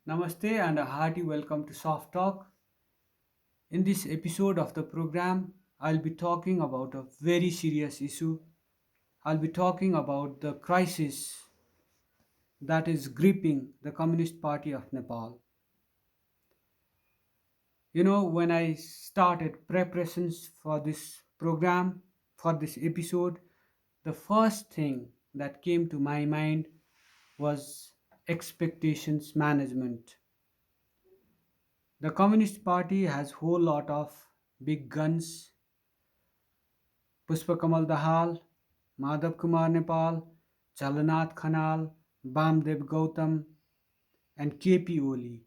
Namaste and a hearty welcome to Soft Talk. In this episode of the program, I'll be talking about a very serious issue. I'll be talking about the crisis that is gripping the Communist Party of Nepal. When I started preparations for this program, for this episode, the first thing that came to my mind was expectations management. The Communist Party has whole lot of big guns: Pushpakamal Dahal, Madhav Kumar Nepal, Chalanath Khanal, Bamdev Gautam, and KP Oli.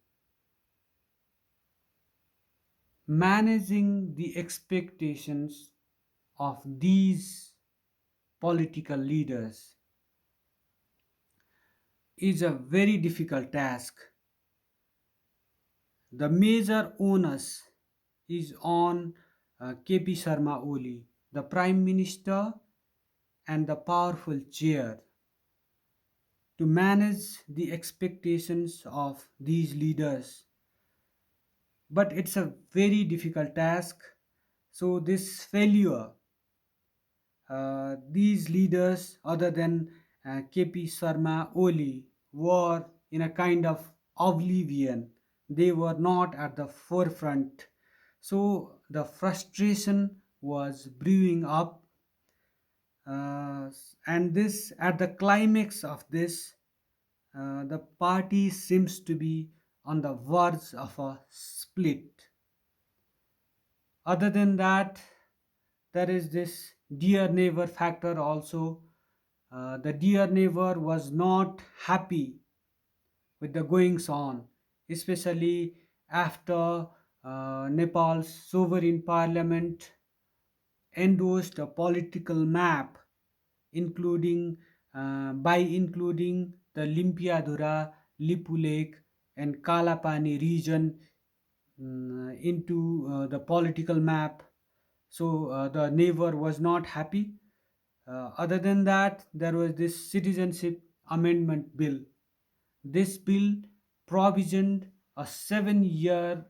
Managing the expectations of these political leaders is a very difficult task. The major onus is on KP Sharma Oli, the Prime Minister and the powerful chair, to manage the expectations of these leaders. But it's a very difficult task. So, this failure, these leaders, other than KP Sharma Oli, were in a kind of oblivion. They were not at the forefront. So, the frustration was brewing up, and this at the climax of this, the party seems to be on the verge of a split. Other than that, there is this dear neighbor factor also. The dear neighbor was not happy with the goings on, especially after Nepal's sovereign parliament endorsed a political map including by including the Limpiadhura, Lipu Lake, and Kalapani region into the political map. So the neighbor was not happy. Other than that, there was this citizenship amendment bill. This bill provisioned a 7 year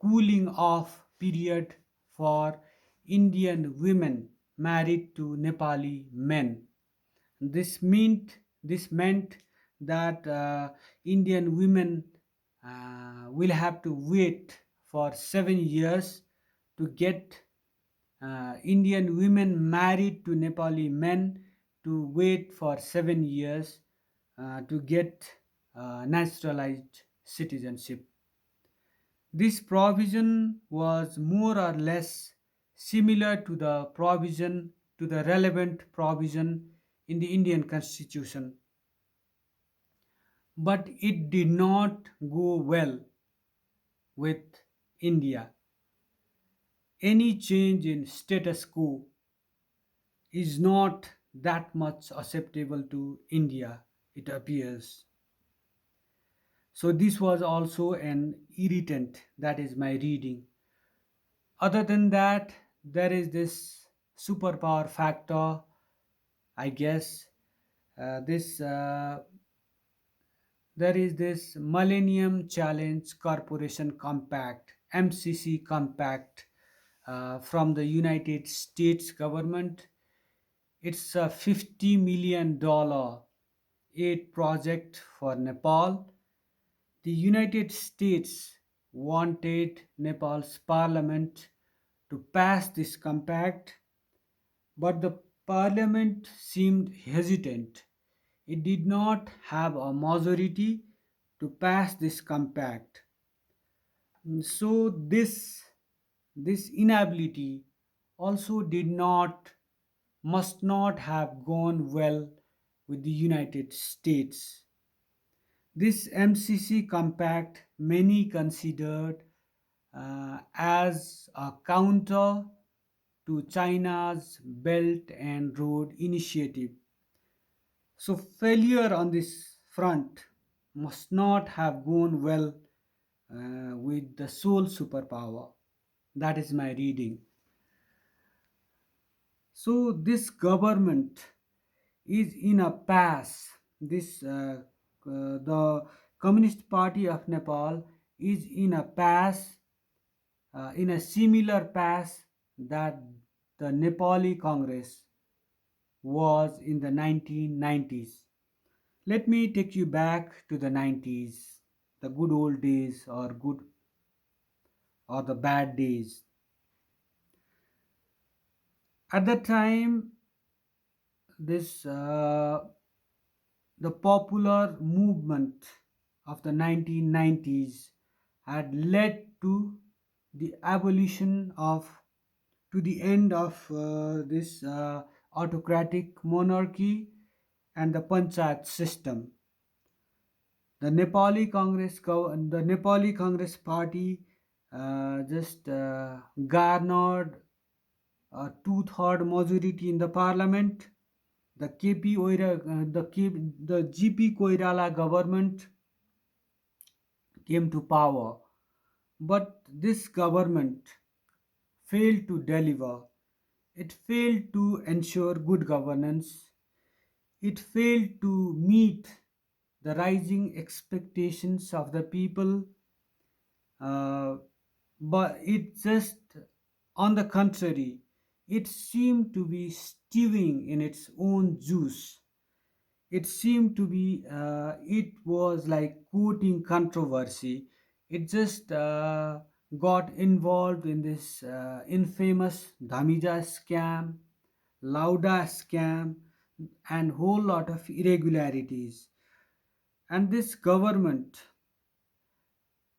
cooling off period for Indian women married to Nepali men. This meant that Indian women will have to wait for 7 years to get Indian women married to Nepali men to wait for 7 years to get naturalized citizenship. This provision was more or less similar to the relevant provision in the Indian constitution, but it did not go well with India. Any change in status quo is not that much acceptable to India, it appears. So, this was also an irritant, that is my reading. Other than that, there is this superpower factor, I guess. This There is this Millennium Challenge Corporation Compact, MCC Compact, from the United States government. It's a $50 million aid project for Nepal. The United States wanted Nepal's parliament to pass this compact, but the parliament seemed hesitant. It did not have a majority to pass this compact. So this inability also did not must not have gone well with the United States. This MCC compact many considered as a counter to China's Belt and Road Initiative. So, failure on this front must not have gone well with the sole superpower. That is my reading. So, this government is in a pass. The Communist Party of Nepal is in a similar path that the Nepali Congress was in the 1990s. Let me take you back to the 90s, the good old days or the bad days. At that time, this the popular movement of the 1990s had led to the abolition of to the end of this autocratic monarchy and the panchayat system. The Nepali Congress Party just garnered a two-third majority in the parliament. The GP Koirala government came to power, but this government failed to deliver. It failed to ensure good governance. It failed to meet the rising expectations of the people, uh, but it just, on the contrary, it seemed to be stewing in its own juice. It seemed to be, it was like courting controversy. It just got involved in this infamous Dhamija scam, Lauda scam, and whole lot of irregularities. And this government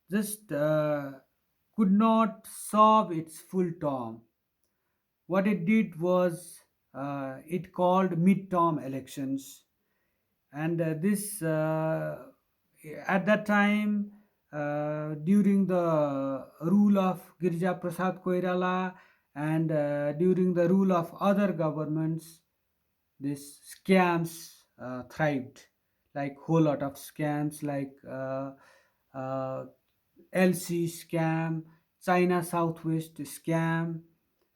just could not solve its full term. What it did was it called midterm elections, and this at that time during the rule of Girja Prasad Koirala and during the rule of other governments, these scams thrived, like whole lot of scams like uh, LC scam, China Southwest scam,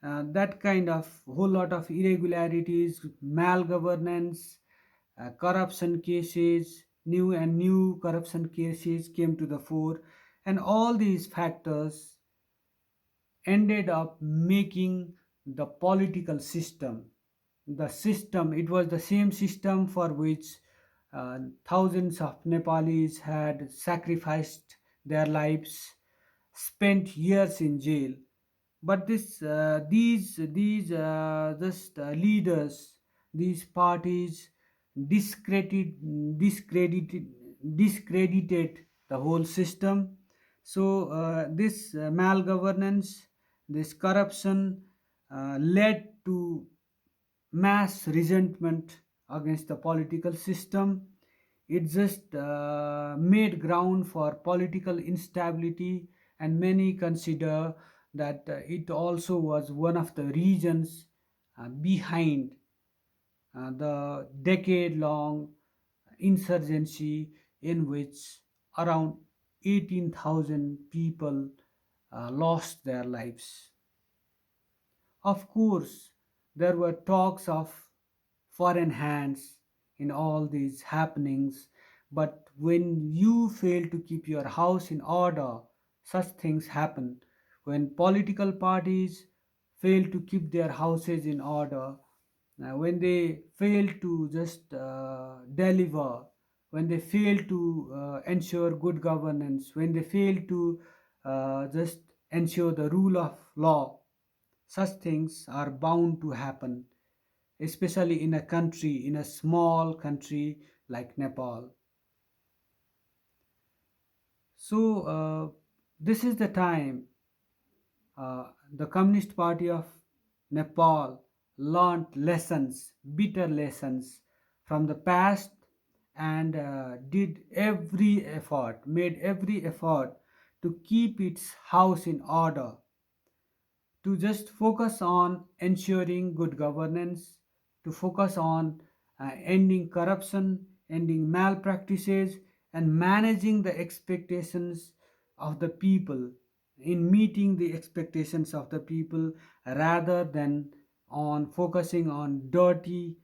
that kind of whole lot of irregularities, malgovernance, corruption cases, new corruption cases came to the fore, and all these factors ended up making the political system. It was the same system for which thousands of Nepalis had sacrificed their lives, spent years in jail. But these just leaders, these parties discredited discredited the whole system. So this malgovernance, this corruption led to mass resentment against the political system. It just made ground for political instability, and many consider that it also was one of the reasons behind the decade long insurgency in which around 18,000 people lost their lives. Of course, there were talks of foreign hands in all these happenings, but when you fail to keep your house in order, such things happen. When political parties fail to keep their houses in order, when they fail to just deliver, when they fail to ensure good governance, when they fail to just ensure the rule of law, such things are bound to happen, especially in a small country like Nepal. So, this is the time the Communist Party of Nepal learned lessons, bitter lessons from the past, and made every effort to keep its house in order, to just focus on ensuring good governance, to focus on ending corruption, ending malpractices, and managing the expectations of the people, in meeting the expectations of the people rather than on focusing on dirty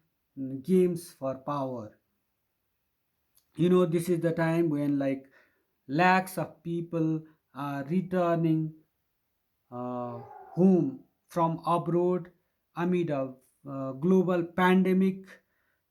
games for power. This is the time when, like, Lakhs of people are returning uh, home from abroad amid a global pandemic.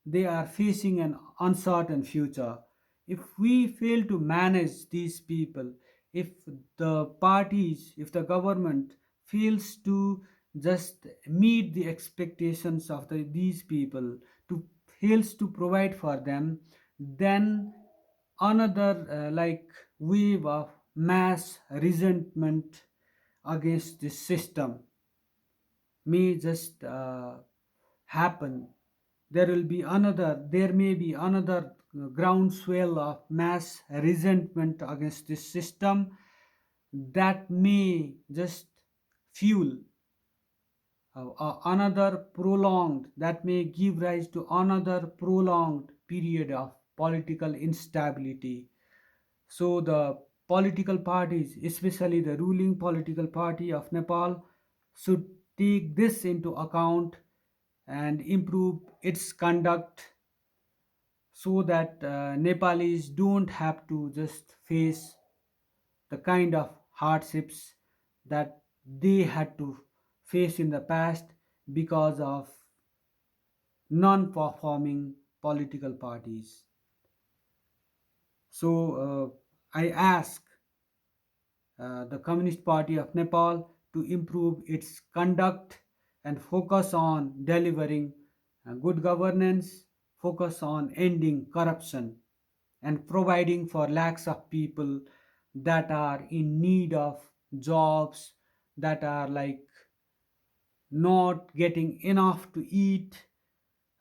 They are facing an uncertain future. If we fail to manage these people, if the parties, if the government fails to just meet the expectations of these people, to fails to provide for them, then another wave of mass resentment against this system may just happen. There may be another groundswell of mass resentment against this system that may just fuel another prolonged, that may give rise to another prolonged period of political instability. So the political parties, especially the ruling political party of Nepal, should take this into account and improve its conduct so that Nepalis don't have to just face the kind of hardships that they had to face in the past because of non-performing political parties. So I ask the Communist Party of Nepal to improve its conduct and focus on delivering good governance, focus on ending corruption, and providing for lakhs of people that are in need of jobs, that are like not getting enough to eat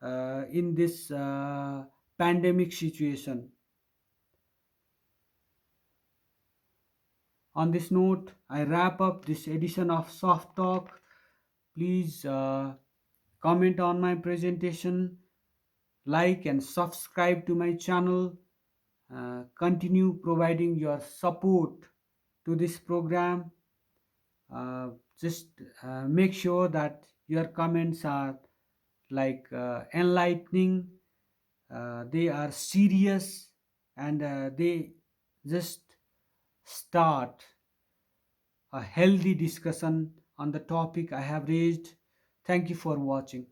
in this pandemic situation. On this note, I wrap up this edition of Soft Talk. Please comment on my presentation, like and subscribe to my channel. Continue providing your support to this program. Uh, just make sure that your comments are enlightening, they are serious, and they just start a healthy discussion on the topic I have raised. Thank you for watching.